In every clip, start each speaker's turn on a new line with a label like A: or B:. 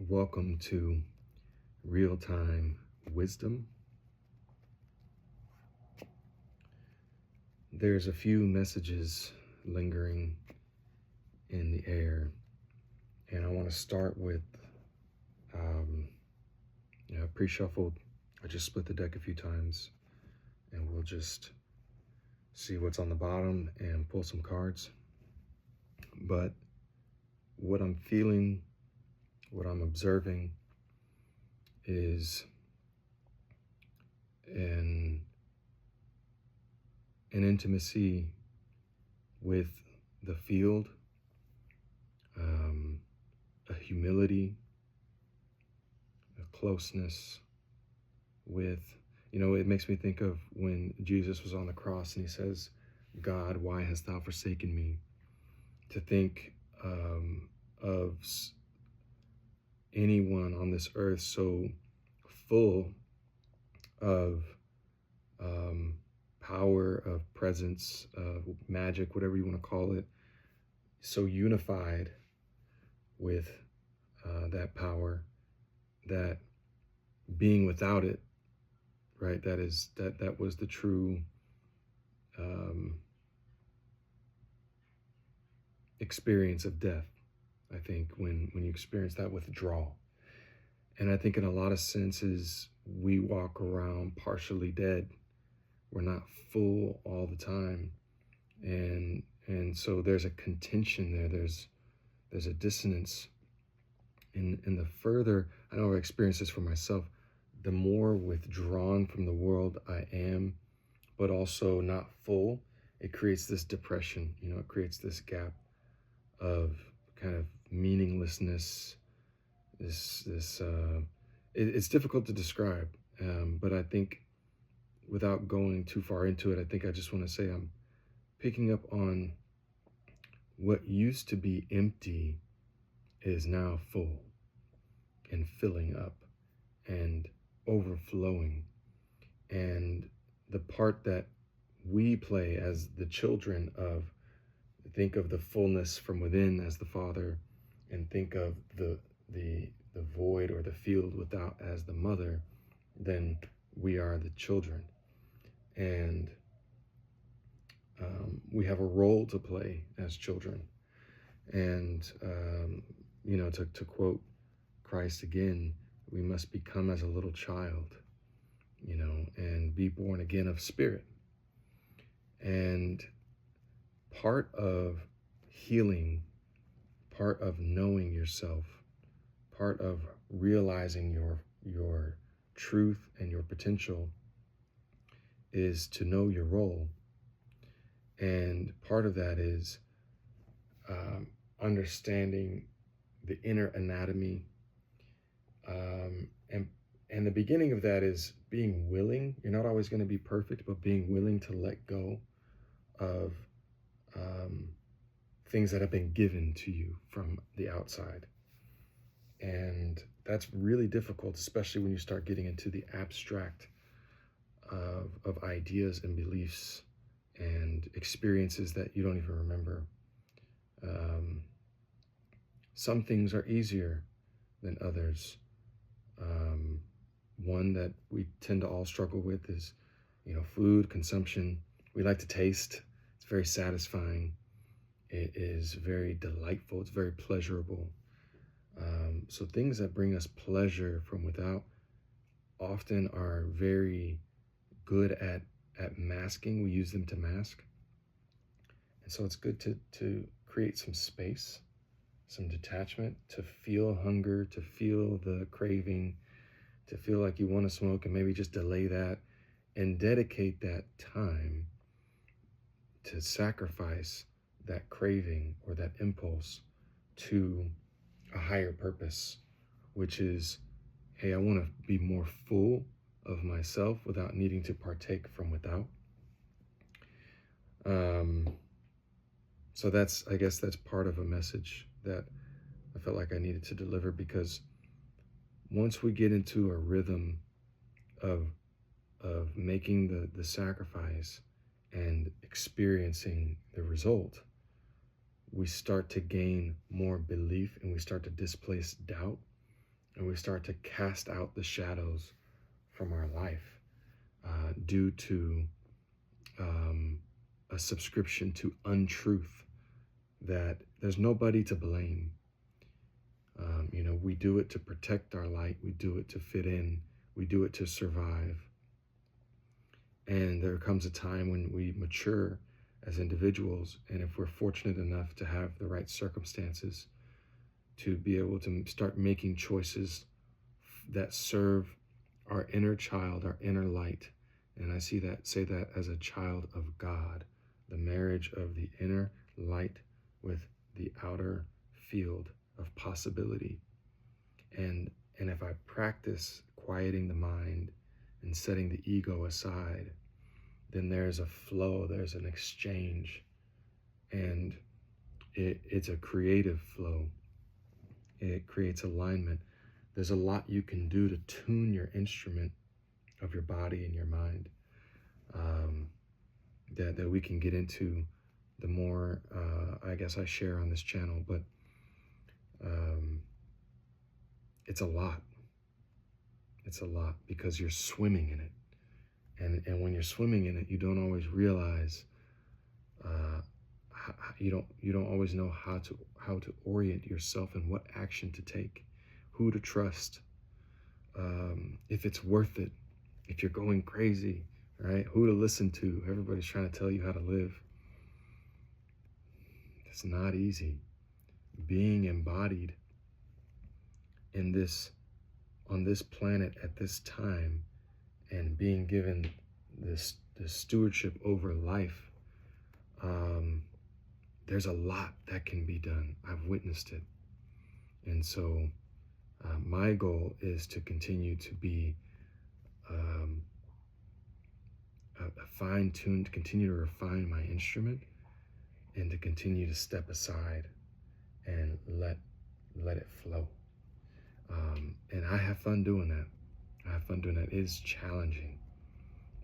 A: Welcome to Real-Time Wisdom. There's a few messages lingering in the air, and I want to start with pre-shuffled. I just split the deck a few times, and we'll just see what's on the bottom and pull some cards. But what I'm feeling, what I'm observing is an intimacy with the field, a humility, a closeness with, it makes me think of when Jesus was on the cross and he says, "God, why hast thou forsaken me?" To think of anyone on this earth so full of power, of presence, of magic, whatever you want to call it, so unified with that power, that being without it, right, that was the true experience of death, I think, when you experience that withdrawal. And I think in a lot of senses, we walk around partially dead. We're not full all the time. And so there's a contention there. There's a dissonance. And the further, I know I've experienced this for myself, the more withdrawn from the world I am, but also not full, it creates this depression. It creates this gap of kind of meaninglessness. It's difficult to describe, but I think without going too far into it, I think I just want to say I'm picking up on what used to be empty is now full and filling up and overflowing. And the part that we play as the children of, think of the fullness from within as the Father, and think of the void or the field without as the mother, then we are the children. And we have a role to play as children. And, to quote Christ again, we must become as a little child, and be born again of spirit. And part of healing, part of knowing yourself, part of realizing your truth and your potential is to know your role. And part of that is understanding the inner anatomy. And the beginning of that is being willing. You're not always going to be perfect, but being willing to let go of things that have been given to you from the outside. And that's really difficult, especially when you start getting into the abstract of ideas and beliefs and experiences that you don't even remember. Some things are easier than others. One that we tend to all struggle with is, food consumption. We like to taste. It's very satisfying. It is very delightful. It's very pleasurable. So things that bring us pleasure from without often are very good at masking. We use them to mask. And so it's good to create some space, some detachment, to feel hunger, to feel the craving, to feel like you want to smoke, and maybe just delay that and dedicate that time to sacrifice that craving or that impulse to a higher purpose, which is, hey, I want to be more full of myself without needing to partake from without. So I guess that's part of a message that I felt like I needed to deliver, because once we get into a rhythm of making the sacrifice and experiencing the result, we start to gain more belief and we start to displace doubt. and we start to cast out the shadows from our life due to a subscription to untruth, that there's nobody to blame. We do it to protect our light. We do it to fit in. We do it to survive. And there comes a time when we mature as individuals, and if we're fortunate enough to have the right circumstances to be able to start making choices that serve our inner child, our inner light. And I say that as a child of God, the marriage of the inner light with the outer field of possibility. And if I practice quieting the mind and setting the ego aside, then there's a flow, there's an exchange, and it's a creative flow. It creates alignment. There's a lot you can do to tune your instrument of your body and your mind that we can get into the more, I guess, I share on this channel, but it's a lot. It's a lot because you're swimming in it. And when you're swimming in it, you don't always realize, you don't always know how to orient yourself and what action to take, who to trust, if it's worth it, if you're going crazy, right? Who to listen to. Everybody's trying to tell you how to live. It's not easy. Being embodied in this, on this planet at this time, and being given this stewardship over life, there's a lot that can be done. I've witnessed it. And so my goal is to continue to be fine-tuned, to continue to refine my instrument, and to continue to step aside and let it flow. And I have fun doing that. I have fun doing that. It is challenging.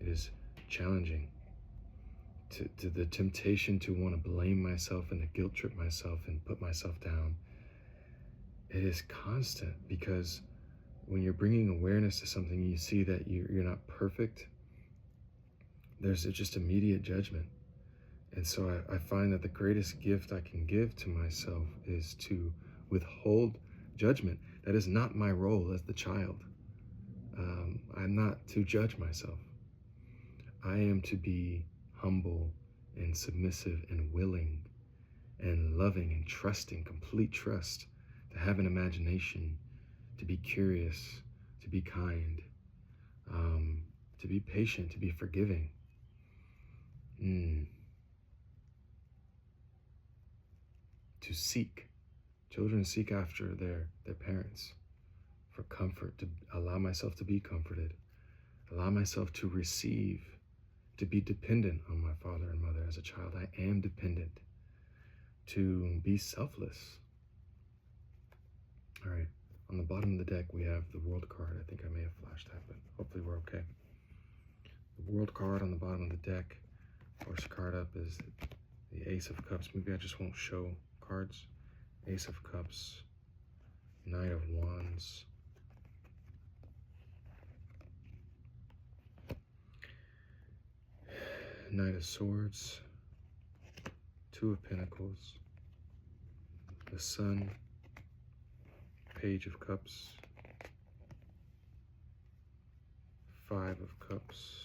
A: It is challenging. To the temptation to want to blame myself and to guilt trip myself and put myself down. It is constant, because when you're bringing awareness to something, you see that you're not perfect. There's just immediate judgment. And so I find that the greatest gift I can give to myself is to withhold judgment. That is not my role as the child. I'm not to judge myself. I am to be humble and submissive and willing and loving and trusting, complete trust, to have an imagination, to be curious, to be kind, to be patient, to be forgiving. To seek. Children seek after their parents for comfort, to allow myself to be comforted, allow myself to receive, to be dependent on my father and mother as a child. I am dependent. To be selfless. All right, on the bottom of the deck we have the World card. I think I may have flashed that, but hopefully we're okay. The World card on the bottom of the deck. First card up is the Ace of Cups. Maybe I just won't show cards. Ace of Cups, Knight of Wands, Knight of Swords, Two of Pentacles, the Sun, Page of Cups, Five of Cups,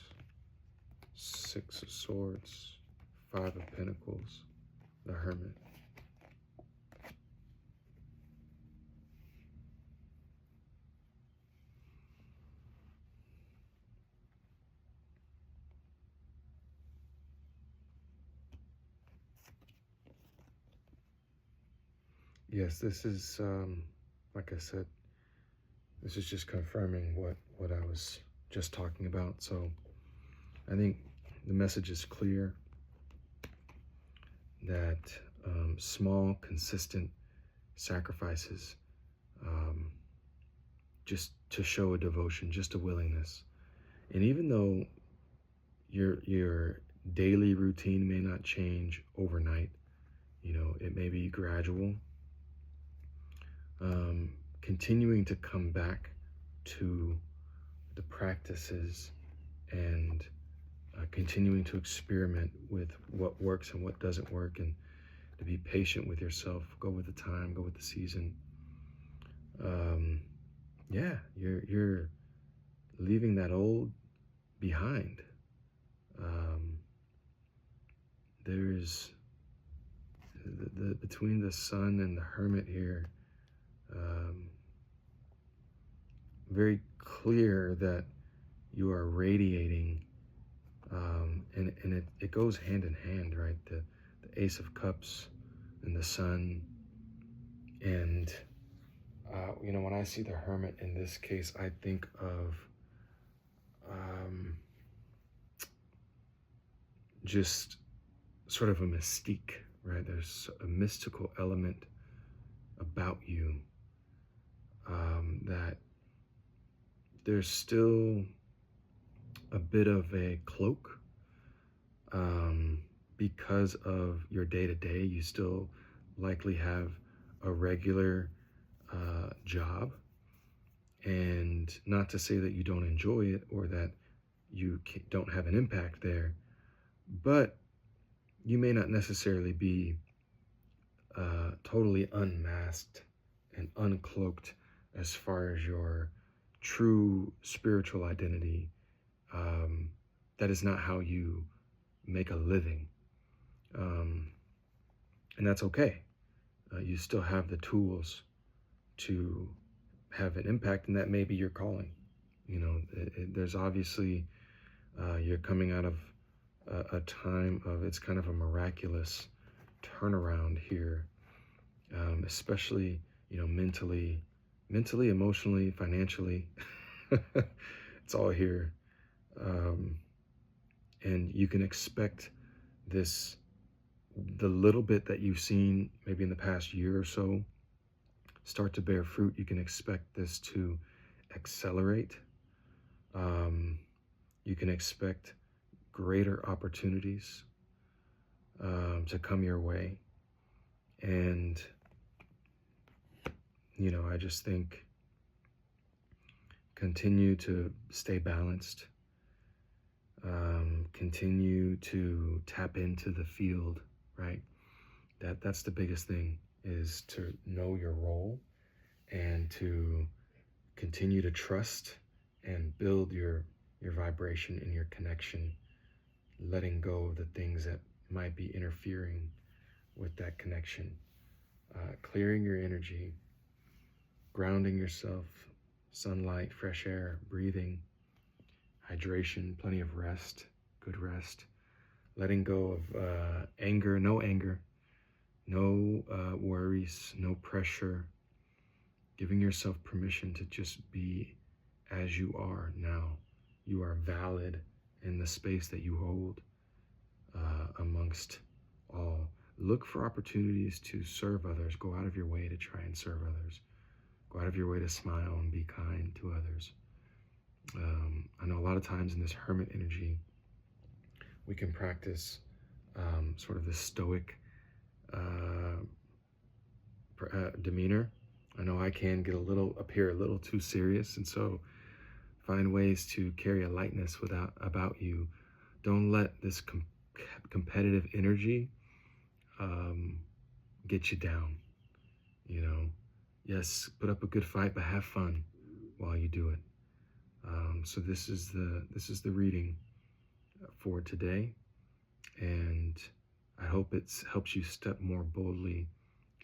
A: Six of Swords, Five of Pentacles, the Hermit. Yes, this is, like I said, this is just confirming what I was just talking about. So I think the message is clear that small, consistent sacrifices, just to show a devotion, just a willingness. And even though your daily routine may not change overnight, it may be gradual. continuing to come back to the practices and continuing to experiment with what works and what doesn't work, and to be patient with yourself, go with the time, go with the season. Yeah, you're leaving that old behind. There's the between the sun and the hermit here, very clear that you are radiating, and it goes hand in hand, right? The Ace of Cups and the sun. And when I see the hermit in this case, I think of just sort of a mystique, right? There's a mystical element about you, that there's still a bit of a cloak, because of your day-to-day. You still likely have a regular job, and not to say that you don't enjoy it or that you don't have an impact there, but you may not necessarily be totally unmasked and uncloaked as far as your true spiritual identity. That is not how you make a living, and that's okay. You still have the tools to have an impact, and that may be your calling. There's obviously, you're coming out of a time of, it's kind of a miraculous turnaround here, especially, mentally, emotionally, financially. It's all here. And you can expect this, the little bit that you've seen maybe in the past year or so, start to bear fruit. You can expect this to accelerate. You can expect greater opportunities to come your way. And, I just think continue to stay balanced. Continue to tap into the field, right? That's the biggest thing, is to know your role and to continue to trust and build your vibration and your connection, letting go of the things that might be interfering with that connection, clearing your energy, grounding yourself, sunlight, fresh air, breathing, hydration, plenty of rest, good rest, letting go of anger, no worries, no pressure, giving yourself permission to just be as you are now. You are valid in the space that you hold amongst all. Look for opportunities to serve others. Go out of your way to try and serve others. Go out of your way to smile and be kind to others. I know a lot of times in this hermit energy, we can practice sort of the stoic demeanor. I know I can appear a little too serious, and so find ways to carry a lightness about you. Don't let this competitive energy get you down. Yes, put up a good fight, but have fun while you do it. So this is the reading for today, and I hope it helps you step more boldly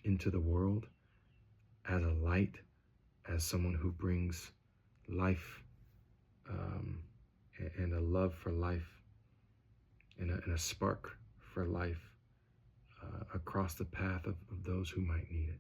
A: into the world as a light, as someone who brings life, and a love for life, and a spark for life across the path of those who might need it.